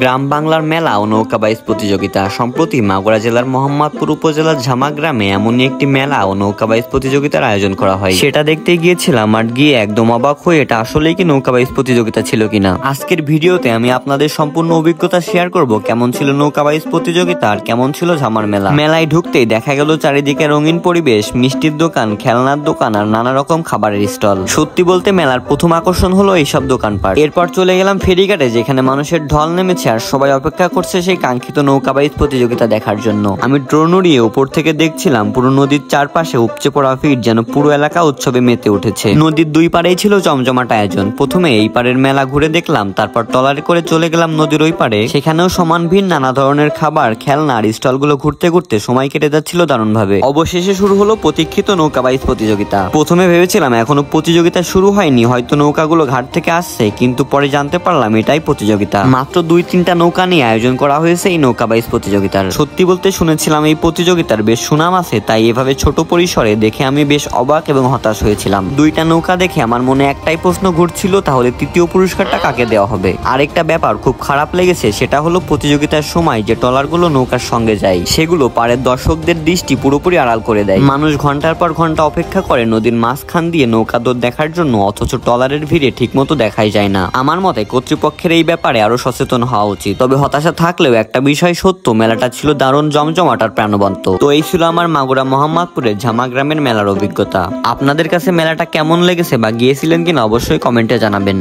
গ্রাম বাংলার মেলা ও নৌকাবাইজ প্রতিযোগিতা। সম্প্রতি মাগুরা জেলার মোহাম্মদপুর উপজেলার ঝামা গ্রামে এমনই একটি মেলা ও নৌকাবাইজ প্রতিযোগিতার আয়োজন করা হয়। সেটা দেখতে গিয়েছিলাম আর গিয়ে একদম অবাক হয়ে এটা আসলেই কি নৌকাবাইজ প্রতিযোগিতা ছিল কিনা। আজকের ভিডিওতে আমি আপনাদের সম্পূর্ণ অভিজ্ঞতা শেয়ার করব, কেমন ছিল নৌকাবাইজ প্রতিযোগিতা আর কেমন ছিল ঝামার মেলা। মেলায় ঢুকতেই দেখা গেল চারিদিকে রঙিন পরিবেশ, মিষ্টির দোকান, খেলনার দোকান আর নানা রকম খাবারের স্টল। সত্যি বলতে মেলার প্রথম আকর্ষণ হলো এইসব দোকানপাট। এরপর চলে গেলাম ফেরিঘাটে, যেখানে মানুষের ঢল নেমেছে আর সবাই অপেক্ষা করছে সেই কাঙ্ক্ষিত নৌকাবাইজ প্রতিযোগিতা দেখার জন্য। আমি ড্রোন উড়িয়ে উপর থেকে দেখছিলাম পুরো নদীর চারপাশে উপচে পড়া ভিড়, যেন পুরো এলাকা উৎসবে মেতে উঠেছে। নদীর দুই পাড়েই ছিল জমজমাট আয়োজন। প্রথমে এই পাড়ের মেলা ঘুরে দেখলাম, তারপর ট্রলারে করে চলে গেলাম নদীর ওই পাড়ে। সেখানেও সমান ভিড়, নানা ধরনের খাবার, খেলনা আর স্টলগুলো ঘুরতে ঘুরতে সময় কেটে যাচ্ছিল দারুণ ভাবে। অবশেষে শুরু হলো প্রতীক্ষিত নৌকাবাইজ প্রতিযোগিতা। প্রথমে ভেবেছিলাম এখনো প্রতিযোগিতা শুরু হয়নি, হয়তো নৌকাগুলো ঘাট থেকে আসছে, কিন্তু পরে জানতে পারলাম এটাই প্রতিযোগিতা। মাত্র 2-3টা নৌকা নিয়ে আয়োজন করা হয়েছে এই নৌকাবাইজ প্রতিযোগিতার। সত্যি বলতে শুনেছিলাম এই প্রতিযোগিতার বেশ সুনাম আছে, তাই এভাবে ছোট পরিসরে দেখে আমি বেশ অবাক এবং হতাশ হয়েছিলাম। 2টা নৌকা দেখে আমার মনে একটাই প্রশ্ন ঘুরছিল, তাহলে তৃতীয় পুরস্কারটা কাকে দেওয়া হবে। আরেকটা ব্যাপার খুব খারাপ লেগেছে, সেটা হলো প্রতিযোগিতার সময় যে ট্রলারগুলো নৌকার সঙ্গে যায়, সেগুলো পাড়ের দর্শকদের দৃষ্টি পুরোপুরি আড়াল করে দেয়। মানুষ ঘন্টার পর ঘন্টা অপেক্ষা করে নদীর মাঝখান দিয়ে নৌকা দৌড় দেখার জন্য, অথচ ট্রলারের ভিড়ে ঠিকমতো দেখাই যায় না। আমার মতে কর্তৃপক্ষের এই ব্যাপারে আরো সচেতন হওয়া উচিত। তবে হতাশা থাকলেও একটা বিষয় সত্য, মেলাটা ছিল দারুণ জমজমাট আর প্রাণবন্ত। তো এই ছিল আমার মাগুরা মোহাম্মদপুরের ঝামা গ্রামের মেলার অভিজ্ঞতা। আপনাদের কাছে মেলাটা কেমন লেগেছে বা গিয়েছিলেন কিনা অবশ্যই কমেন্টে জানাবেন।